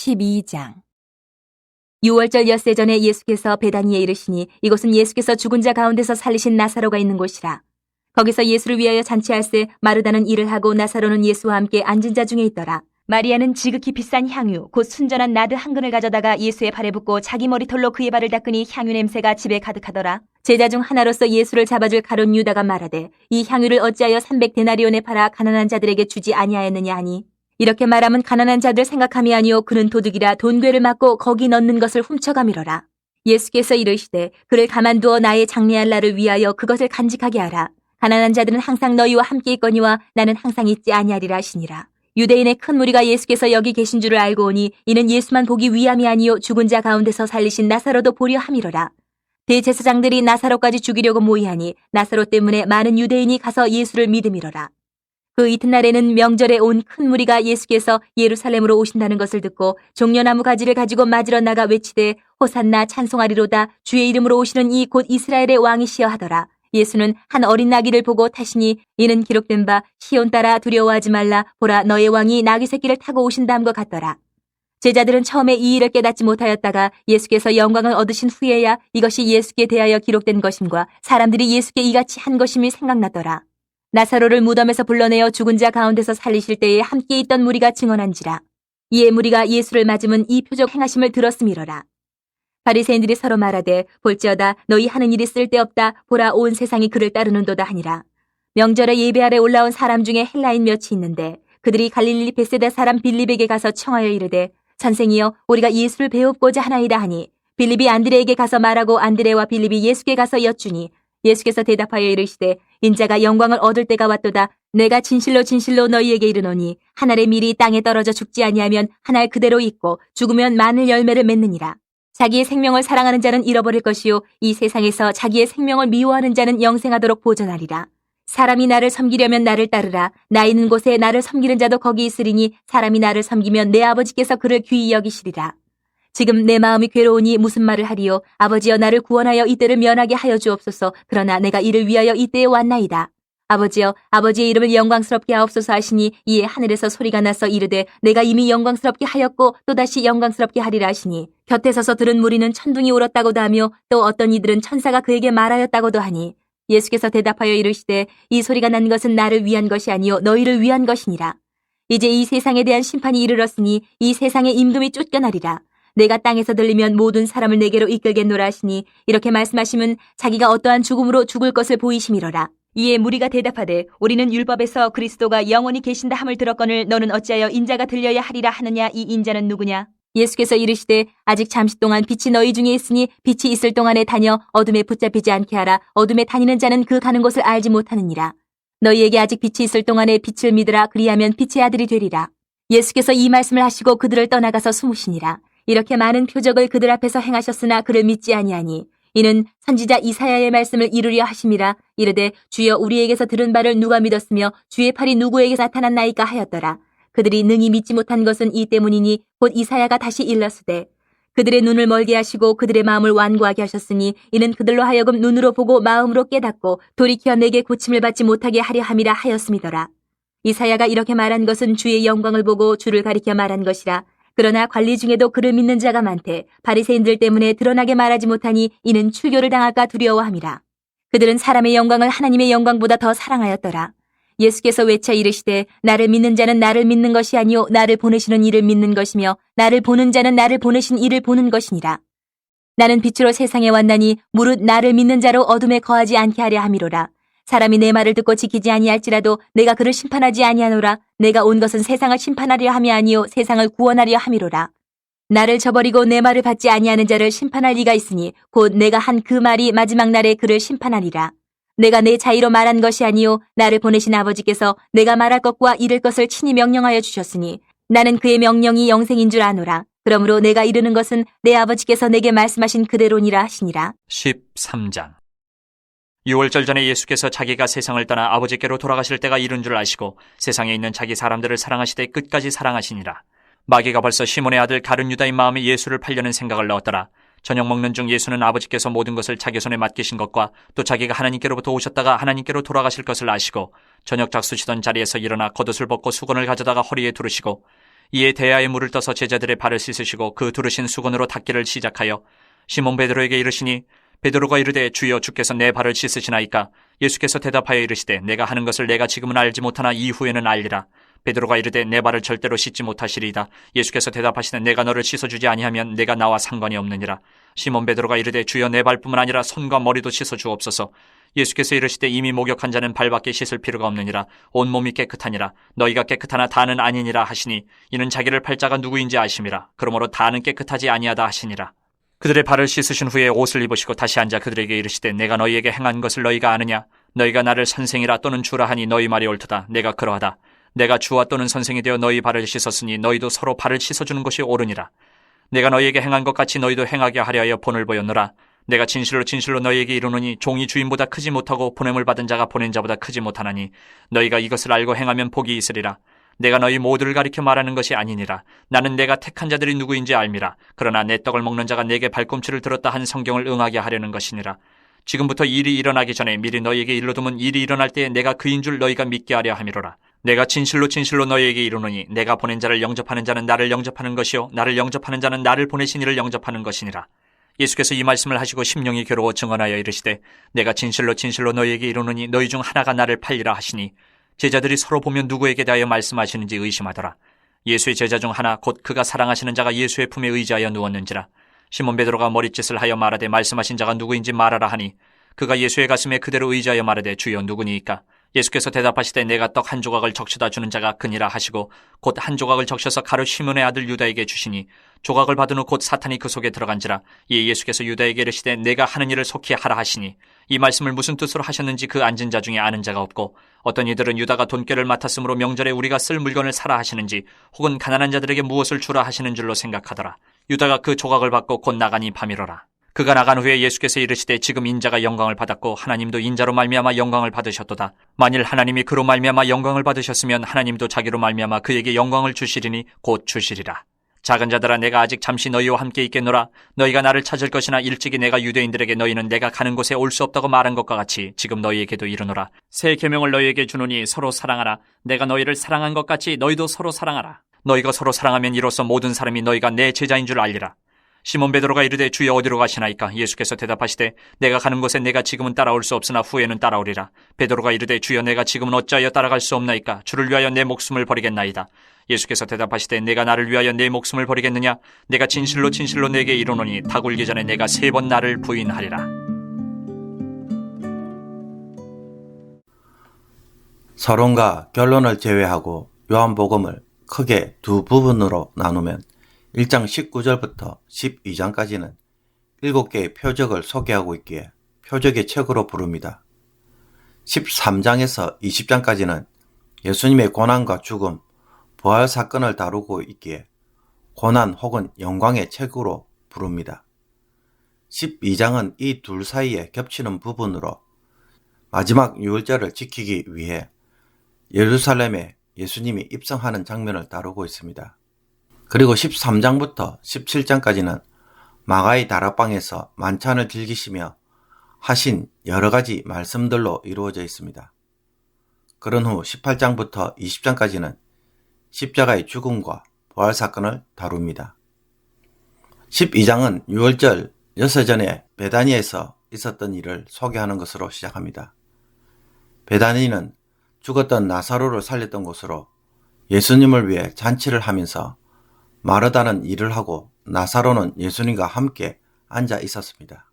12장. 6월절 엿새 전에 예수께서 베다니에 이르시니 이곳은 예수께서 죽은 자 가운데서 살리신 나사로가 있는 곳이라. 거기서 예수를 위하여 잔치할새 마르다는 일을 하고 나사로는 예수와 함께 앉은 자 중에 있더라. 마리아는 지극히 비싼 향유 곧 순전한 나드 한 근을 가져다가 예수의 발에 붓고 자기 머리털로 그의 발을 닦으니 향유 냄새가 집에 가득하더라. 제자 중 하나로서 예수를 잡아줄 가룟 유다가 말하되 이 향유를 어찌하여 300데나리온에 팔아 가난한 자들에게 주지 아니하였느냐 하니, 이렇게 말하면 가난한 자들 생각함이 아니오 그는 도둑이라 돈괴를 맞고 거기 넣는 것을 훔쳐가미러라. 예수께서 이르시되 그를 가만두어 나의 장래할 날을 위하여 그것을 간직하게 하라. 가난한 자들은 항상 너희와 함께 있거니와 나는 항상 있지 아니하리라 하시니라. 유대인의 큰 무리가 예수께서 여기 계신 줄을 알고 오니 이는 예수만 보기 위함이 아니요 죽은 자 가운데서 살리신 나사로도 보려 함이로라. 대제사장들이 나사로까지 죽이려고 모의하니 나사로 때문에 많은 유대인이 가서 예수를 믿음이로라. 그 이튿날에는 명절에 온 큰 무리가 예수께서 예루살렘으로 오신다는 것을 듣고 종려나무 가지를 가지고 맞으러 나가 외치되 호산나 찬송하리로다 주의 이름으로 오시는 이 곧 이스라엘의 왕이시여 하더라. 예수는 한 어린 나귀를 보고 타시니 이는 기록된 바 시온 따라 두려워하지 말라 보라 너의 왕이 나귀 새끼를 타고 오신다 함과 같더라. 제자들은 처음에 이 일을 깨닫지 못하였다가 예수께서 영광을 얻으신 후에야 이것이 예수께 대하여 기록된 것임과 사람들이 예수께 이같이 한 것임이 생각났더라. 나사로를 무덤에서 불러내어 죽은 자 가운데서 살리실 때에 함께 있던 무리가 증언한지라. 이에 무리가 예수를 맞으면 이 표적 행하심을 들었음이러라. 바리새인들이 서로 말하되 볼지어다 너희 하는 일이 쓸데없다 보라 온 세상이 그를 따르는도다 하니라. 명절에 예배하러 올라온 사람 중에 헬라인 몇이 있는데 그들이 갈릴리 베세다 사람 빌립에게 가서 청하여 이르되 선생이여 우리가 예수를 배웁고자 하나이다 하니 빌립이 안드레에게 가서 말하고 안드레와 빌립이 예수께 가서 여쭈니 예수께서 대답하여 이르시되 인자가 영광을 얻을 때가 왔도다. 내가 진실로 진실로 너희에게 이르노니 한 알의 밀이 땅에 떨어져 죽지 아니하면 한 알 그대로 있고 죽으면 많은 열매를 맺느니라. 자기의 생명을 사랑하는 자는 잃어버릴 것이요 이 세상에서 자기의 생명을 미워하는 자는 영생하도록 보존하리라. 사람이 나를 섬기려면 나를 따르라. 나 있는 곳에 나를 섬기는 자도 거기 있으리니 사람이 나를 섬기면 내 아버지께서 그를 귀히 여기시리라. 지금 내 마음이 괴로우니 무슨 말을 하리요. 아버지여 나를 구원하여 이때를 면하게 하여 주옵소서. 그러나 내가 이를 위하여 이때에 왔나이다. 아버지여 아버지의 이름을 영광스럽게 하옵소서 하시니 이에 하늘에서 소리가 나서 이르되 내가 이미 영광스럽게 하였고 또다시 영광스럽게 하리라 하시니 곁에 서서 들은 무리는 천둥이 울었다고도 하며 또 어떤 이들은 천사가 그에게 말하였다고도 하니 예수께서 대답하여 이르시되 이 소리가 난 것은 나를 위한 것이 아니요 너희를 위한 것이니라. 이제 이 세상에 대한 심판이 이르렀으니 이 세상의 임금이 쫓겨나리라. 내가 땅에서 들리면 모든 사람을 내게로 이끌겠노라 하시니 이렇게 말씀하시면 자기가 어떠한 죽음으로 죽을 것을 보이심이로라. 이에 무리가 대답하되 우리는 율법에서 그리스도가 영원히 계신다 함을 들었거늘 너는 어찌하여 인자가 들려야 하리라 하느냐. 이 인자는 누구냐. 예수께서 이르시되 아직 잠시 동안 빛이 너희 중에 있으니 빛이 있을 동안에 다녀 어둠에 붙잡히지 않게 하라. 어둠에 다니는 자는 그 가는 곳을 알지 못하느니라. 너희에게 아직 빛이 있을 동안에 빛을 믿으라. 그리하면 빛의 아들이 되리라. 예수께서 이 말씀을 하시고 그들을 떠나가서 숨으시니라. 이렇게 많은 표적을 그들 앞에서 행하셨으나 그를 믿지 아니하니 이는 선지자 이사야의 말씀을 이루려 하심이라. 이르되 주여 우리에게서 들은 바를 누가 믿었으며 주의 팔이 누구에게 나타났나이까 하였더라. 그들이 능히 믿지 못한 것은 이 때문이니 곧 이사야가 다시 일렀으되 그들의 눈을 멀게 하시고 그들의 마음을 완고하게 하셨으니 이는 그들로 하여금 눈으로 보고 마음으로 깨닫고 돌이켜 내게 고침을 받지 못하게 하려 함이라 하였음이더라. 이사야가 이렇게 말한 것은 주의 영광을 보고 주를 가리켜 말한 것이라. 그러나 관리 중에도 그를 믿는 자가 많되 바리새인들 때문에 드러나게 말하지 못하니 이는 출교를 당할까 두려워함이라. 그들은 사람의 영광을 하나님의 영광보다 더 사랑하였더라. 예수께서 외쳐 이르시되 나를 믿는 자는 나를 믿는 것이 아니요 나를 보내시는 이를 믿는 것이며 나를 보는 자는 나를 보내신 이를 보는 것이니라. 나는 빛으로 세상에 왔나니 무릇 나를 믿는 자로 어둠에 거하지 않게 하려 함이로라. 사람이 내 말을 듣고 지키지 아니할지라도 내가 그를 심판하지 아니하노라. 내가 온 것은 세상을 심판하려 함이 아니요 세상을 구원하려 함이로라. 나를 저버리고 내 말을 받지 아니하는 자를 심판할 이가 있으니 곧 내가 한 그 말이 마지막 날에 그를 심판하리라. 내가 내 자의로 말한 것이 아니요 나를 보내신 아버지께서 내가 말할 것과 이를 것을 친히 명령하여 주셨으니 나는 그의 명령이 영생인 줄 아노라. 그러므로 내가 이르는 것은 내 아버지께서 내게 말씀하신 그대로니라 하시니라. 13장. 6월절 전에 예수께서 자기가 세상을 떠나 아버지께로 돌아가실 때가 이른 줄 아시고 세상에 있는 자기 사람들을 사랑하시되 끝까지 사랑하시니라. 마귀가 벌써 시몬의 아들 가룟 유다의 마음에 예수를 팔려는 생각을 넣었더라. 저녁 먹는 중 예수는 아버지께서 모든 것을 자기 손에 맡기신 것과 또 자기가 하나님께로부터 오셨다가 하나님께로 돌아가실 것을 아시고 저녁 작수시던 자리에서 일어나 겉옷을 벗고 수건을 가져다가 허리에 두르시고 이에 대야에 물을 떠서 제자들의 발을 씻으시고 그 두르신 수건으로 닦기를 시작하여 시몬 베드로에게 이르시니 베드로가 이르되 주여 주께서 내 발을 씻으시나이까? 예수께서 대답하여 이르시되 내가 하는 것을 내가 지금은 알지 못하나 이후에는 알리라. 베드로가 이르되 내 발을 절대로 씻지 못하시리이다. 예수께서 대답하시되 내가 너를 씻어주지 아니하면 내가 나와 상관이 없느니라. 시몬 베드로가 이르되 주여 내 발뿐만 아니라 손과 머리도 씻어주옵소서. 예수께서 이르시되 이미 목욕한 자는 발밖에 씻을 필요가 없느니라. 온몸이 깨끗하니라. 너희가 깨끗하나 다는 아니니라 하시니 이는 자기를 팔 자가 누구인지 아심이라. 그러므로 다는 깨끗하지 아니하다 하시니라. 그들의 발을 씻으신 후에 옷을 입으시고 다시 앉아 그들에게 이르시되 내가 너희에게 행한 것을 너희가 아느냐? 너희가 나를 선생이라 또는 주라 하니 너희 말이 옳도다. 내가 그러하다. 내가 주와 또는 선생이 되어 너희 발을 씻었으니 너희도 서로 발을 씻어주는 것이 옳으니라. 내가 너희에게 행한 것 같이 너희도 행하게 하려 하여 본을 보였노라. 내가 진실로 진실로 너희에게 이르노니 종이 주인보다 크지 못하고 보냄을 받은 자가 보낸 자보다 크지 못하나니 너희가 이것을 알고 행하면 복이 있으리라. 내가 너희 모두를 가리켜 말하는 것이 아니니라. 나는 내가 택한 자들이 누구인지 알미라. 그러나 내 떡을 먹는 자가 내게 발꿈치를 들었다 한 성경을 응하게 하려는 것이니라. 지금부터 일이 일어나기 전에 미리 너희에게 일러두면 일이 일어날 때에 내가 그인 줄 너희가 믿게 하려 함이로라. 내가 진실로 진실로 너희에게 이르노니 내가 보낸 자를 영접하는 자는 나를 영접하는 것이요 나를 영접하는 자는 나를 보내신 이를 영접하는 것이니라. 예수께서 이 말씀을 하시고 심령이 괴로워 증언하여 이르시되 내가 진실로 진실로 너희에게 이르노니 너희 중 하나가 나를 팔리라 하시니 제자들이 서로 보면 누구에게 대하여 말씀하시는지 의심하더라. 예수의 제자 중 하나 곧 그가 사랑하시는 자가 예수의 품에 의지하여 누웠는지라. 시몬 베드로가 머리짓을 하여 말하되 말씀하신 자가 누구인지 말하라 하니 그가 예수의 가슴에 그대로 의지하여 말하되 주여 누구니이까? 예수께서 대답하시되 내가 떡 한 조각을 적셔다 주는 자가 그니라 하시고 곧 한 조각을 적셔서 가룟 시몬의 아들 유다에게 주시니 조각을 받은 후 곧 사탄이 그 속에 들어간지라. 이에 예수께서 유다에게 이르시되 내가 하는 일을 속히 하라 하시니 이 말씀을 무슨 뜻으로 하셨는지 그 앉은 자 중에 아는 자가 없고 어떤 이들은 유다가 돈꾀를 맡았으므로 명절에 우리가 쓸 물건을 사라 하시는지 혹은 가난한 자들에게 무엇을 주라 하시는 줄로 생각하더라. 유다가 그 조각을 받고 곧 나가니 밤이로라. 그가 나간 후에 예수께서 이르시되 지금 인자가 영광을 받았고 하나님도 인자로 말미암아 영광을 받으셨도다. 만일 하나님이 그로 말미암아 영광을 받으셨으면 하나님도 자기로 말미암아 그에게 영광을 주시리니 곧 주시리라. 작은 자들아 내가 아직 잠시 너희와 함께 있겠노라. 너희가 나를 찾을 것이나 일찍이 내가 유대인들에게 너희는 내가 가는 곳에 올 수 없다고 말한 것과 같이 지금 너희에게도 이르노라. 새 계명을 너희에게 주노니 서로 사랑하라. 내가 너희를 사랑한 것 같이 너희도 서로 사랑하라. 너희가 서로 사랑하면 이로써 모든 사람이 너희가 내 제자인 줄 알리라. 시몬 베드로가 이르되 주여 어디로 가시나이까? 예수께서 대답하시되 내가 가는 곳에 내가 지금은 따라올 수 없으나 후에는 따라오리라. 베드로가 이르되 주여 내가 지금은 어찌하여 따라갈 수 없나이까? 주를 위하여 내 목숨을 버리겠나이다. 예수께서 대답하시되 내가 나를 위하여 내 목숨을 버리겠느냐? 내가 진실로 진실로 내게 이르노니 다 굴기 전에 내가 3번 나를 부인하리라. 서론과 결론을 제외하고 요한복음을 크게 두 부분으로 나누면 1장 19절부터 12장까지는 7개의 표적을 소개하고 있기에 표적의 책으로 부릅니다. 13장에서 20장까지는 예수님의 고난과 죽음, 부활 사건을 다루고 있기에 고난 혹은 영광의 책으로 부릅니다. 12장은 이 둘 사이에 겹치는 부분으로 마지막 유월절을 지키기 위해 예루살렘에 예수님이 입성하는 장면을 다루고 있습니다. 그리고 13장부터 17장까지는 마가의 다락방에서 만찬을 즐기시며 하신 여러 가지 말씀들로 이루어져 있습니다. 그런 후 18장부터 20장까지는 십자가의 죽음과 부활 사건을 다룹니다. 12장은 유월절 여섯 전에 베다니에서 있었던 일을 소개하는 것으로 시작합니다. 베다니는 죽었던 나사로를 살렸던 곳으로 예수님을 위해 잔치를 하면서 마르다는 일을 하고 나사로는 예수님과 함께 앉아 있었습니다.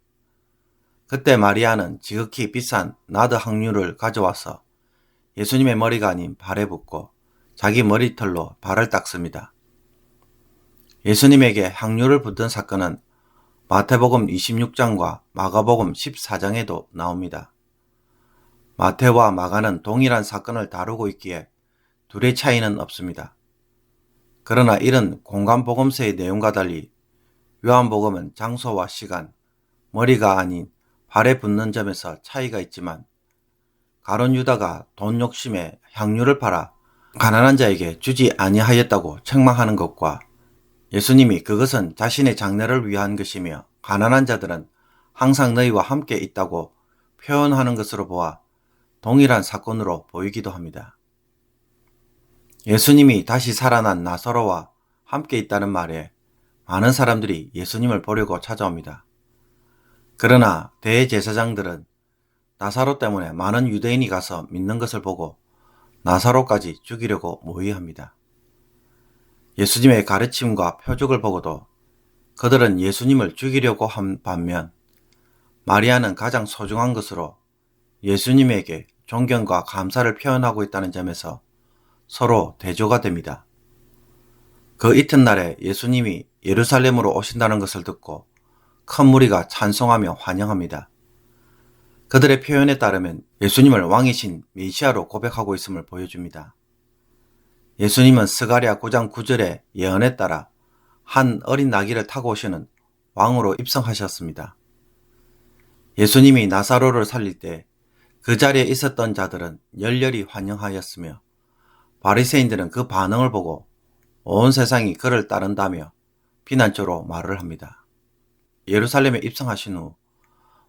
그때 마리아는 지극히 비싼 나드 향유를 가져와서 예수님의 머리가 아닌 발에 붓고 자기 머리털로 발을 닦습니다. 예수님에게 향유를 붓던 사건은 마태복음 26장과 마가복음 14장에도 나옵니다. 마태와 마가는 동일한 사건을 다루고 있기에 둘의 차이는 없습니다. 그러나 이런 공간복음서의 내용과 달리 요한복음은 장소와 시간, 머리가 아닌 발에 붙는 점에서 차이가 있지만 가룟 유다가 돈 욕심에 향유를 팔아 가난한 자에게 주지 아니하였다고 책망하는 것과 예수님이 그것은 자신의 장래를 위한 것이며 가난한 자들은 항상 너희와 함께 있다고 표현하는 것으로 보아 동일한 사건으로 보이기도 합니다. 예수님이 다시 살아난 나사로와 함께 있다는 말에 많은 사람들이 예수님을 보려고 찾아옵니다. 그러나 대제사장들은 나사로 때문에 많은 유대인이 가서 믿는 것을 보고 나사로까지 죽이려고 모의합니다. 예수님의 가르침과 표적을 보고도 그들은 예수님을 죽이려고 한 반면 마리아는 가장 소중한 것으로 예수님에게 존경과 감사를 표현하고 있다는 점에서 서로 대조가 됩니다. 그 이튿날에 예수님이 예루살렘으로 오신다는 것을 듣고 큰 무리가 찬송하며 환영합니다. 그들의 표현에 따르면 예수님을 왕이신 메시아로 고백하고 있음을 보여줍니다. 예수님은 스가랴 9장 9절의 예언에 따라 한 어린 나귀를 타고 오시는 왕으로 입성하셨습니다. 예수님이 나사로를 살릴 때 그 자리에 있었던 자들은 열렬히 환영하였으며 바리새인들은 그 반응을 보고 온 세상이 그를 따른다며 비난조로 말을 합니다. 예루살렘에 입성하신 후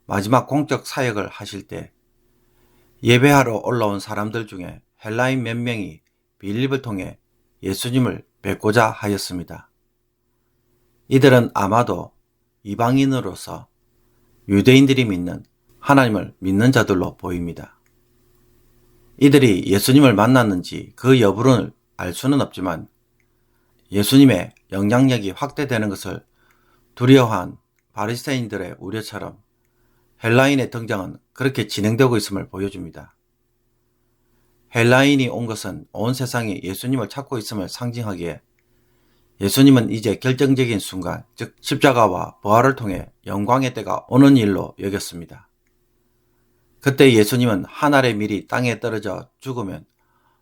마지막 공적 사역을 하실 때 예배하러 올라온 사람들 중에 헬라인 몇 명이 빌립을 통해 예수님을 뵙고자 하였습니다. 이들은 아마도 이방인으로서 유대인들이 믿는 하나님을 믿는 자들로 보입니다. 이들이 예수님을 만났는지 그 여부를 알 수는 없지만 예수님의 영향력이 확대되는 것을 두려워한 바리새인들의 우려처럼 헬라인의 등장은 그렇게 진행되고 있음을 보여줍니다. 헬라인이 온 것은 온 세상이 예수님을 찾고 있음을 상징하기에 예수님은 이제 결정적인 순간, 즉 십자가와 부활을 통해 영광의 때가 오는 일로 여겼습니다. 그때 예수님은 한 알의 밀이 땅에 떨어져 죽으면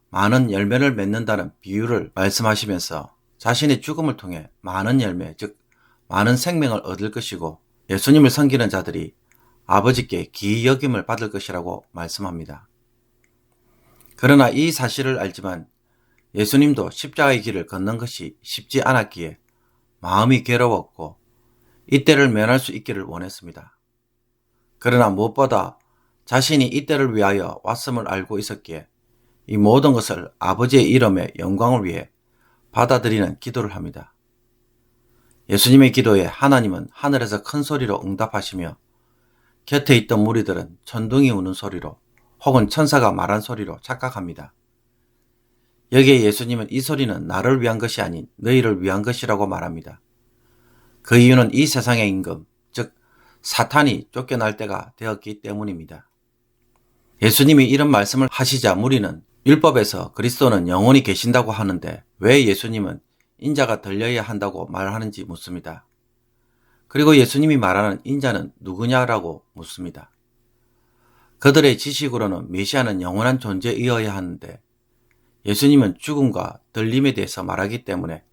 많은 열매를 맺는다는 비유를 말씀하시면서 자신의 죽음을 통해 많은 열매, 즉 많은 생명을 얻을 것이고 예수님을 섬기는 자들이 아버지께 기이 여김을 받을 것이라고 말씀합니다. 그러나 이 사실을 알지만 예수님도 십자가의 길을 걷는 것이 쉽지 않았기에 마음이 괴로웠고 이 때를 면할 수 있기를 원했습니다. 그러나 무엇보다 자신이 이 때를 위하여 왔음을 알고 있었기에 이 모든 것을 아버지의 이름의 영광을 위해 받아들이는 기도를 합니다. 예수님의 기도에 하나님은 하늘에서 큰 소리로 응답하시며 곁에 있던 무리들은 천둥이 우는 소리로 혹은 천사가 말한 소리로 착각합니다. 여기에 예수님은 이 소리는 나를 위한 것이 아닌 너희를 위한 것이라고 말합니다. 그 이유는 이 세상의 임금, 즉 사탄이 쫓겨날 때가 되었기 때문입니다. 예수님이 이런 말씀을 하시자 무리는 율법에서 그리스도는 영원히 계신다고 하는데 왜 예수님은 인자가 들려야 한다고 말하는지 묻습니다. 그리고 예수님이 말하는 인자는 누구냐라고 묻습니다. 그들의 지식으로는 메시아는 영원한 존재이어야 하는데 예수님은 죽음과 들림에 대해서 말하기 때문에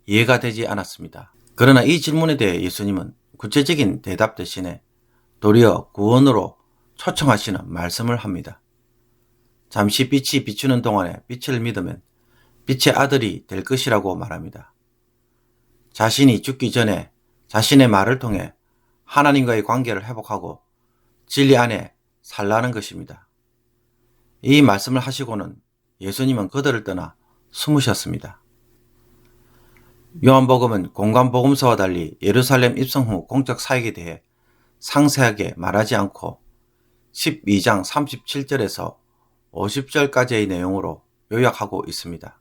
이해가 되지 않았습니다. 그러나 이 질문에 대해 예수님은 구체적인 대답 대신에 도리어 구원으로 초청하시는 말씀을 합니다. 잠시 빛이 비추는 동안에 빛을 믿으면 빛의 아들이 될 것이라고 말합니다. 자신이 죽기 전에 자신의 말을 통해 하나님과의 관계를 회복하고 진리 안에 살라는 것입니다. 이 말씀을 하시고는 예수님은 그들을 떠나 숨으셨습니다. 요한복음은 공관복음서와 달리 예루살렘 입성 후 공적 사역에 대해 상세하게 말하지 않고 12장 37절에서 50절까지의 내용으로 요약하고 있습니다.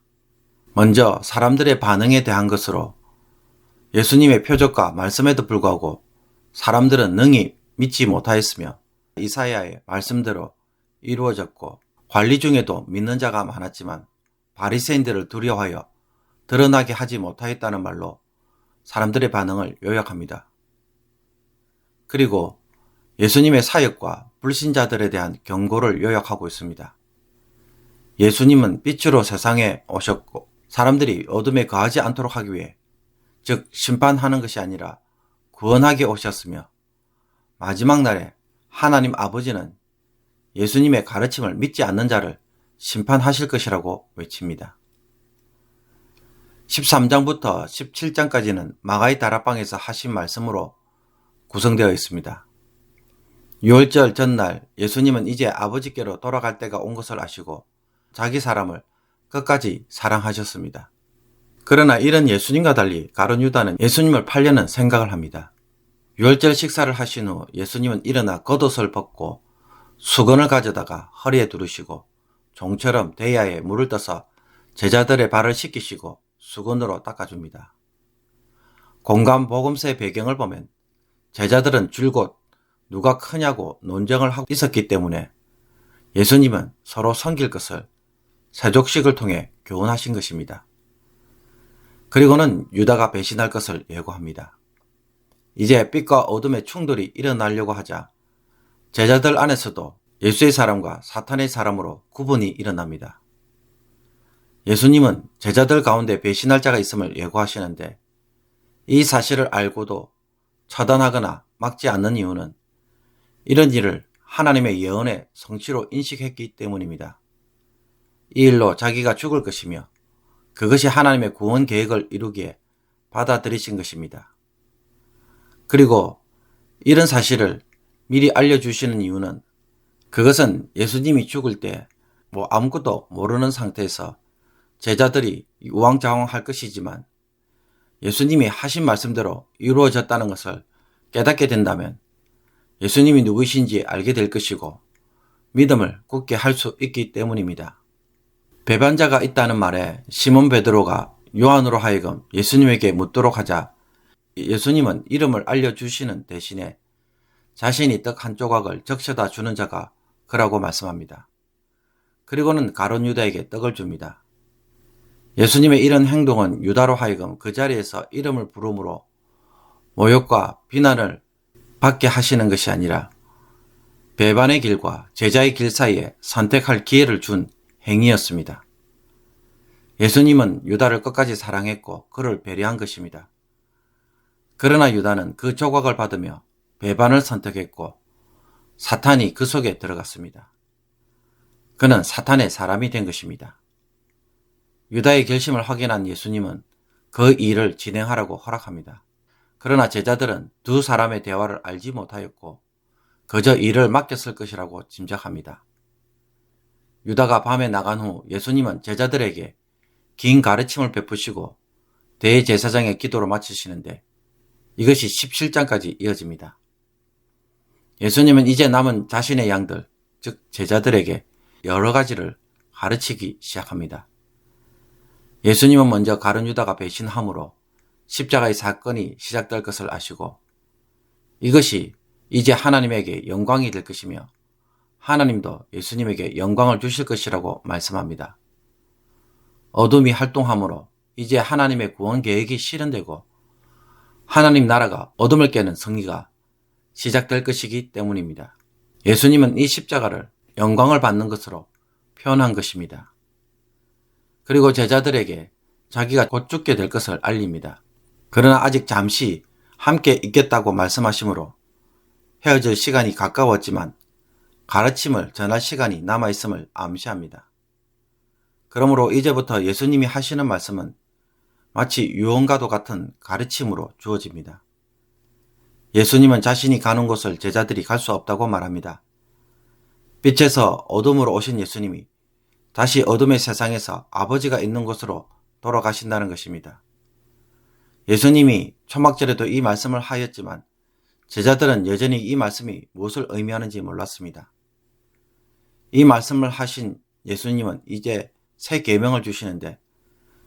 먼저 사람들의 반응에 대한 것으로 예수님의 표적과 말씀에도 불구하고 사람들은 능히 믿지 못하였으며 이사야의 말씀대로 이루어졌고 관리 중에도 믿는 자가 많았지만 바리새인들을 두려워하여 드러나게 하지 못하였다는 말로 사람들의 반응을 요약합니다. 그리고 예수님의 사역과 불신자들에 대한 경고를 요약하고 있습니다. 예수님은 빛으로 세상에 오셨고 사람들이 어둠에 거하지 않도록 하기 위해, 즉 심판하는 것이 아니라 구원하게 오셨으며 마지막 날에 하나님 아버지는 예수님의 가르침을 믿지 않는 자를 심판하실 것이라고 외칩니다. 13장부터 17장까지는 마가의 다락방에서 하신 말씀으로 구성되어 있습니다. 유월절 전날 예수님은 이제 아버지께로 돌아갈 때가 온 것을 아시고 자기 사람을 끝까지 사랑하셨습니다. 그러나 이런 예수님과 달리 가룟 유다는 예수님을 팔려는 생각을 합니다. 유월절 식사를 하신 후 예수님은 일어나 겉옷을 벗고 수건을 가져다가 허리에 두르시고 종처럼 대야에 물을 떠서 제자들의 발을 씻기시고 수건으로 닦아줍니다. 공간 복음서의 배경을 보면 제자들은 줄곧 누가 크냐고 논쟁을 하고 있었기 때문에 예수님은 서로 섬길 것을 세족식을 통해 교훈하신 것입니다. 그리고는 유다가 배신할 것을 예고합니다. 이제 빛과 어둠의 충돌이 일어나려고 하자 제자들 안에서도 예수의 사람과 사탄의 사람으로 구분이 일어납니다. 예수님은 제자들 가운데 배신할 자가 있음을 예고하시는데 이 사실을 알고도 처단하거나 막지 않는 이유는 이런 일을 하나님의 예언의 성취로 인식했기 때문입니다. 이 일로 자기가 죽을 것이며 그것이 하나님의 구원 계획을 이루기에 받아들이신 것입니다. 그리고 이런 사실을 미리 알려주시는 이유는 그것은 예수님이 죽을 때 아무것도 모르는 상태에서 제자들이 우왕좌왕할 것이지만 예수님이 하신 말씀대로 이루어졌다는 것을 깨닫게 된다면 예수님이 누구이신지 알게 될 것이고 믿음을 굳게 할 수 있기 때문입니다. 배반자가 있다는 말에 시몬 베드로가 요한으로 하여금 예수님에게 묻도록 하자 예수님은 이름을 알려주시는 대신에 자신이 떡 한 조각을 적셔다 주는 자가 그라고 말씀합니다. 그리고는 가룟 유다에게 떡을 줍니다. 예수님의 이런 행동은 유다로 하여금 그 자리에서 이름을 부름으로 모욕과 비난을 받게 하시는 것이 아니라 배반의 길과 제자의 길 사이에 선택할 기회를 준 행위였습니다. 예수님은 유다를 끝까지 사랑했고 그를 배려한 것입니다. 그러나 유다는 그 조각을 받으며 배반을 선택했고 사탄이 그 속에 들어갔습니다. 그는 사탄의 사람이 된 것입니다. 유다의 결심을 확인한 예수님은 그 일을 진행하라고 허락합니다. 그러나 제자들은 두 사람의 대화를 알지 못하였고 그저 일을 맡겼을 것이라고 짐작합니다. 유다가 밤에 나간 후 예수님은 제자들에게 긴 가르침을 베푸시고 대제사장의 기도로 마치시는데 이것이 17장까지 이어집니다. 예수님은 이제 남은 자신의 양들, 즉 제자들에게 여러 가지를 가르치기 시작합니다. 예수님은 먼저 가룟 유다가 배신함으로 십자가의 사건이 시작될 것을 아시고 이것이 이제 하나님에게 영광이 될 것이며 하나님도 예수님에게 영광을 주실 것이라고 말씀합니다. 어둠이 활동함으로 이제 하나님의 구원 계획이 실현되고 하나님 나라가 어둠을 깨는 승리가 시작될 것이기 때문입니다. 예수님은 이 십자가를 영광을 받는 것으로 표현한 것입니다. 그리고 제자들에게 자기가 곧 죽게 될 것을 알립니다. 그러나 아직 잠시 함께 있겠다고 말씀하시므로 헤어질 시간이 가까웠지만 가르침을 전할 시간이 남아있음을 암시합니다. 그러므로 이제부터 예수님이 하시는 말씀은 마치 유언과도 같은 가르침으로 주어집니다. 예수님은 자신이 가는 곳을 제자들이 갈 수 없다고 말합니다. 빛에서 어둠으로 오신 예수님이 다시 어둠의 세상에서 아버지가 있는 곳으로 돌아가신다는 것입니다. 예수님이 초막절에도 이 말씀을 하였지만 제자들은 여전히 이 말씀이 무엇을 의미하는지 몰랐습니다. 이 말씀을 하신 예수님은 이제 새 계명을 주시는데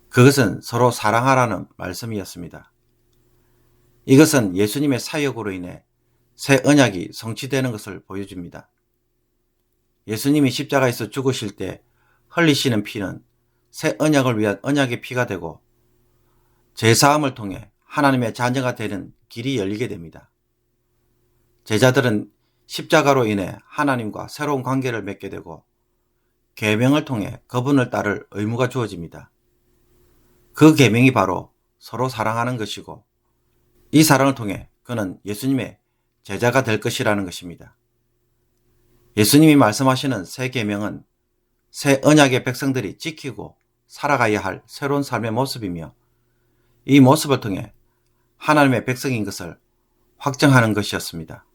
그것은 서로 사랑하라는 말씀이었습니다. 이것은 예수님의 사역으로 인해 새 언약이 성취되는 것을 보여줍니다. 예수님이 십자가에서 죽으실 때 흘리시는 피는 새 언약을 위한 언약의 피가 되고 제사함을 통해 하나님의 자녀가 되는 길이 열리게 됩니다. 제자들은 십자가로 인해 하나님과 새로운 관계를 맺게 되고 계명을 통해 그분을 따를 의무가 주어집니다. 그 계명이 바로 서로 사랑하는 것이고 이 사랑을 통해 그는 예수님의 제자가 될 것이라는 것입니다. 예수님이 말씀하시는 새 계명은 새 언약의 백성들이 지키고 살아가야 할 새로운 삶의 모습이며 이 모습을 통해 하나님의 백성인 것을 확정하는 것이었습니다.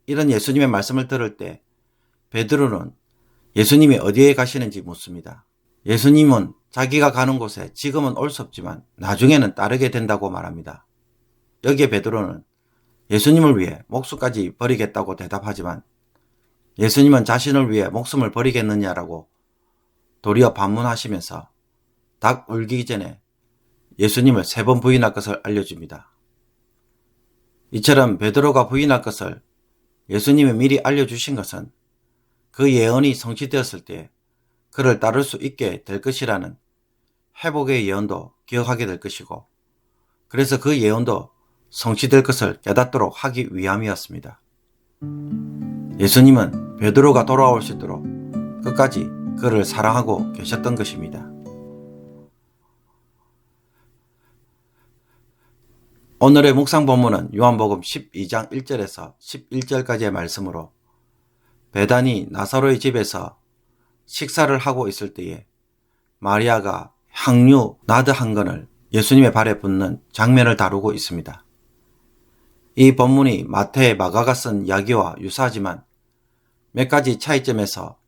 이런 예수님의 말씀을 들을 때 베드로는 예수님이 어디에 가시는지 묻습니다. 예수님은 자기가 가는 곳에 지금은 올 수 없지만 나중에는 따르게 된다고 말합니다. 여기에 베드로는 예수님을 위해 목숨까지 버리겠다고 대답하지만 예수님은 자신을 위해 목숨을 버리겠느냐라고 도리어 반문하시면서 닭 울기 전에 예수님을 3번 부인할 것을 알려줍니다. 이처럼 베드로가 부인할 것을 예수님이 미리 알려주신 것은 그 예언이 성취되었을 때 그를 따를 수 있게 될 것이라는 회복의 예언도 기억하게 될 것이고, 그래서 그 예언도 성취될 것을 깨닫도록 하기 위함이었습니다. 예수님은 베드로가 돌아올 수 있도록 끝까지 그를 사랑하고 계셨던 것입니다. 오늘의 묵상 본문은 요한복음 12장 1절에서 11절까지의 말씀으로 베다니 나사로의 집에서 식사를 하고 있을 때에 마리아가 향유 나드 한 건을 예수님의 발에 붓는 장면을 다루고 있습니다. 이 본문이 마태, 마가가 쓴 이야기와 유사하지만 몇 가지 차이점에서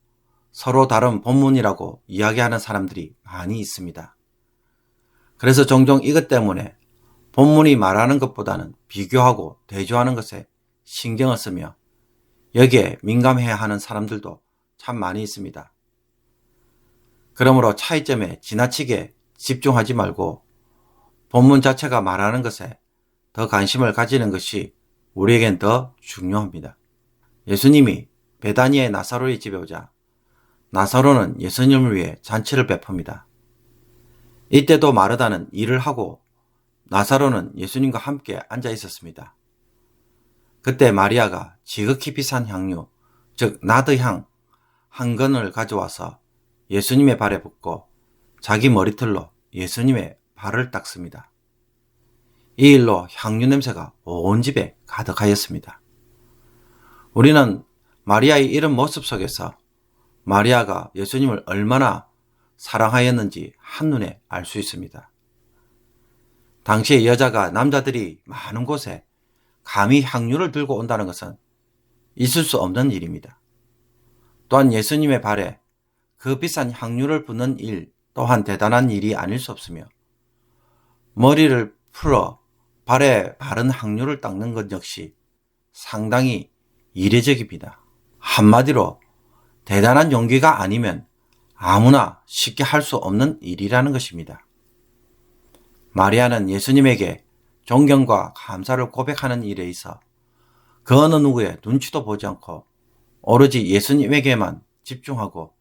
서로 다른 본문이라고 이야기하는 사람들이 많이 있습니다. 그래서 종종 이것 때문에 본문이 말하는 것보다는 비교하고 대조하는 것에 신경을 쓰며 여기에 민감해야 하는 사람들도 참 많이 있습니다. 그러므로 차이점에 지나치게 집중하지 말고 본문 자체가 말하는 것에 더 관심을 가지는 것이 우리에겐 더 중요합니다. 예수님이 베다니의 나사로의 집에 오자 나사로는 예수님을 위해 잔치를 베풉니다. 이때도 마르다는 일을 하고 나사로는 예수님과 함께 앉아 있었습니다. 그때 마리아가 지극히 비싼 향유, 즉 나드향 한 건을 가져와서 예수님의 발에 붓고 자기 머리털로 예수님의 발을 닦습니다. 이 일로 향유 냄새가 온 집에 가득하였습니다. 우리는 마리아의 이런 모습 속에서 마리아가 예수님을 얼마나 사랑하였는지 한눈에 알 수 있습니다. 당시의 여자가 남자들이 많은 곳에 감히 향유를 들고 온다는 것은 있을 수 없는 일입니다. 또한 예수님의 발에 그 비싼 향유를 붓는 일 또한 대단한 일이 아닐 수 없으며 머리를 풀어 발에 바른 향유를 닦는 것 역시 상당히 이례적입니다. 한마디로 대단한 용기가 아니면 아무나 쉽게 할 수 없는 일이라는 것입니다. 마리아는 예수님에게 존경과 감사를 고백하는 일에 있어 그 어느 누구의 눈치도 보지 않고 오로지 예수님에게만 집중하고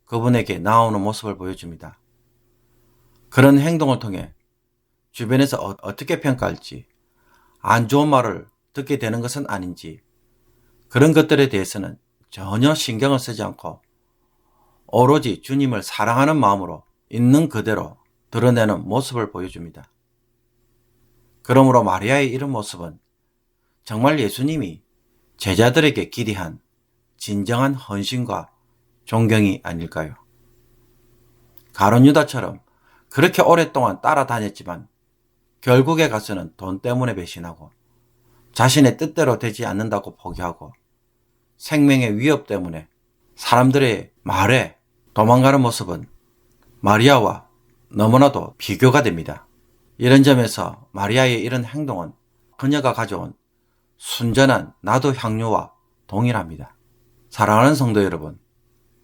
그분에게 나아오는 모습을 보여줍니다. 그런 행동을 통해 주변에서 어떻게 평가할지, 안 좋은 말을 듣게 되는 것은 아닌지 그런 것들에 대해서는 전혀 신경을 쓰지 않고 오로지 주님을 사랑하는 마음으로 있는 그대로 드러내는 모습을 보여줍니다. 그러므로 마리아의 이런 모습은 정말 예수님이 제자들에게 기대한 진정한 헌신과 존경이 아닐까요? 가룟 유다처럼 그렇게 오랫동안 따라다녔지만 결국에 가서는 돈 때문에 배신하고 자신의 뜻대로 되지 않는다고 포기하고 생명의 위협 때문에 사람들의 말에 도망가는 모습은 마리아와 너무나도 비교가 됩니다. 이런 점에서 마리아의 이런 행동은 그녀가 가져온 순전한 나도 향유와 동일합니다. 사랑하는 성도 여러분,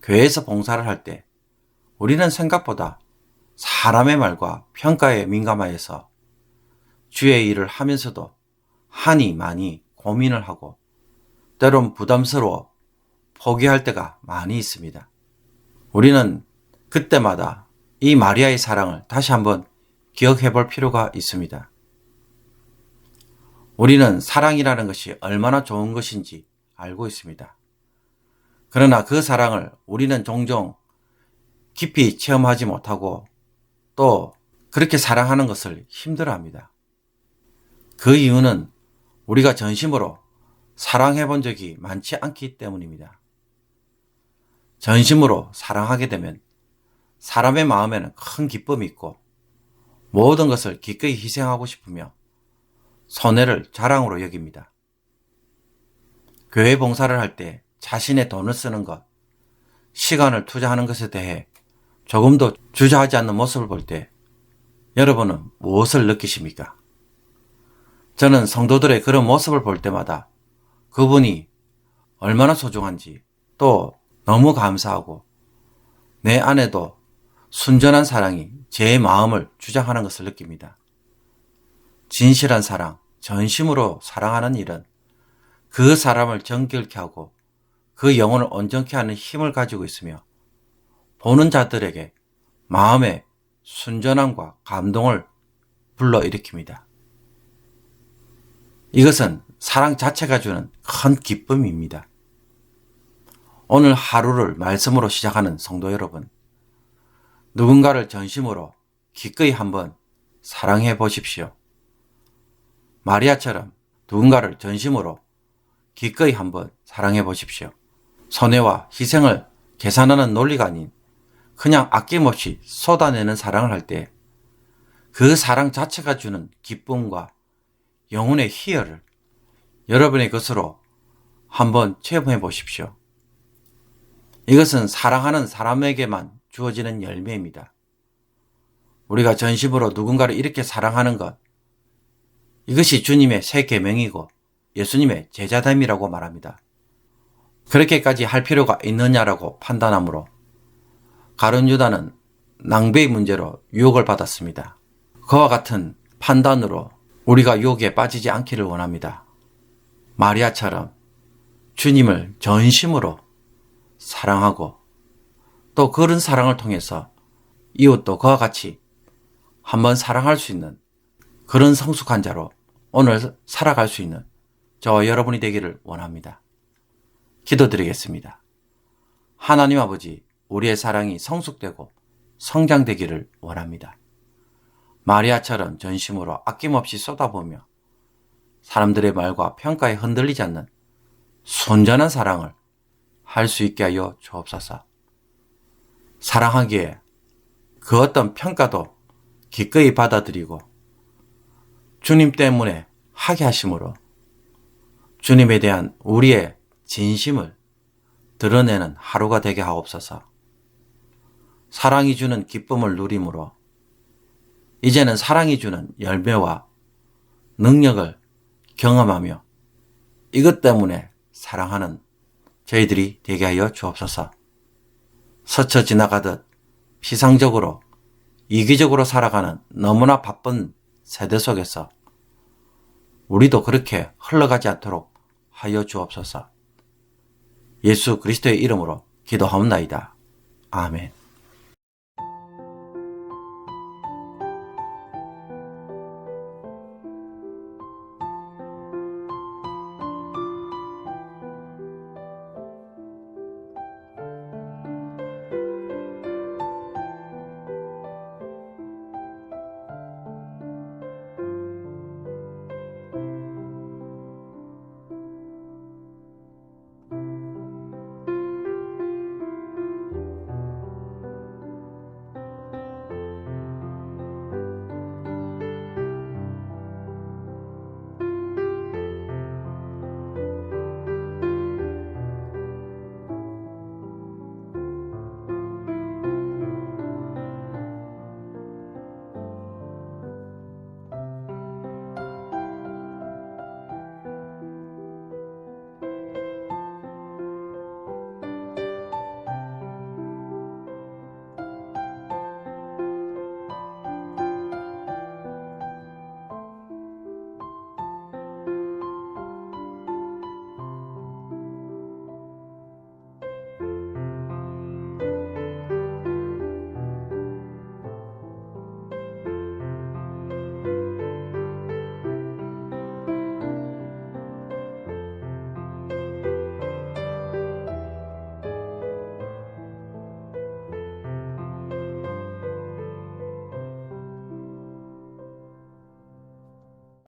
교회에서 봉사를 할 때 우리는 생각보다 사람의 말과 평가에 민감하여서 주의 일을 하면서도 한이 많이 고민을 하고 때론 부담스러워 포기할 때가 많이 있습니다. 우리는 그때마다 이 마리아의 사랑을 다시 한번 기억해 볼 필요가 있습니다. 우리는 사랑이라는 것이 얼마나 좋은 것인지 알고 있습니다. 그러나 그 사랑을 우리는 종종 깊이 체험하지 못하고 또 그렇게 사랑하는 것을 힘들어합니다. 그 이유는 우리가 전심으로 사랑해 본 적이 많지 않기 때문입니다. 전심으로 사랑하게 되면 사람의 마음에는 큰 기쁨이 있고 모든 것을 기꺼이 희생하고 싶으며 손해를 자랑으로 여깁니다. 교회 봉사를 할 때 자신의 돈을 쓰는 것, 시간을 투자하는 것에 대해 조금도 주저하지 않는 모습을 볼 때 여러분은 무엇을 느끼십니까? 저는 성도들의 그런 모습을 볼 때마다 그분이 얼마나 소중한지 또 너무 감사하고 내 안에도 순전한 사랑이 제 마음을 주장하는 것을 느낍니다. 진실한 사랑, 전심으로 사랑하는 일은 그 사람을 정결케 하고 그 영혼을 온전케 하는 힘을 가지고 있으며 보는 자들에게 마음의 순전함과 감동을 불러일으킵니다. 이것은 사랑 자체가 주는 큰 기쁨입니다. 오늘 하루를 말씀으로 시작하는 성도 여러분, 누군가를 전심으로 기꺼이 한번 사랑해 보십시오. 마리아처럼 누군가를 전심으로 기꺼이 한번 사랑해 보십시오. 손해와 희생을 계산하는 논리가 아닌 그냥 아낌없이 쏟아내는 사랑을 할 때 그 사랑 자체가 주는 기쁨과 영혼의 희열을 여러분의 것으로 한번 체험해 보십시오. 이것은 사랑하는 사람에게만 주어지는 열매입니다. 우리가 전심으로 누군가를 이렇게 사랑하는 것, 이것이 주님의 새 계명이고 예수님의 제자됨이라고 말합니다. 그렇게까지 할 필요가 있느냐라고 판단하므로 가룟 유다는 낭비의 문제로 유혹을 받았습니다. 그와 같은 판단으로 우리가 유혹에 빠지지 않기를 원합니다. 마리아처럼 주님을 전심으로 사랑하고 또 그런 사랑을 통해서 이웃도 그와 같이 한번 사랑할 수 있는 그런 성숙한 자로 오늘 살아갈 수 있는 저와 여러분이 되기를 원합니다. 기도드리겠습니다. 하나님 아버지, 우리의 사랑이 성숙되고 성장되기를 원합니다. 마리아처럼 전심으로 아낌없이 쏟아부으며 사람들의 말과 평가에 흔들리지 않는 순전한 사랑을 할 수 있게 하여 주옵소서. 사랑하기에 그 어떤 평가도 기꺼이 받아들이고 주님 때문에 하게 하심으로 주님에 대한 우리의 진심을 드러내는 하루가 되게 하옵소서. 사랑이 주는 기쁨을 누림으로 이제는 사랑이 주는 열매와 능력을 경험하며 이것 때문에 사랑하는 저희들이 되게 하여 주옵소서. 스쳐 지나가듯 피상적으로 이기적으로 살아가는 너무나 바쁜 세대 속에서 우리도 그렇게 흘러가지 않도록 하여 주옵소서. 예수 그리스도의 이름으로 기도하옵나이다. 아멘.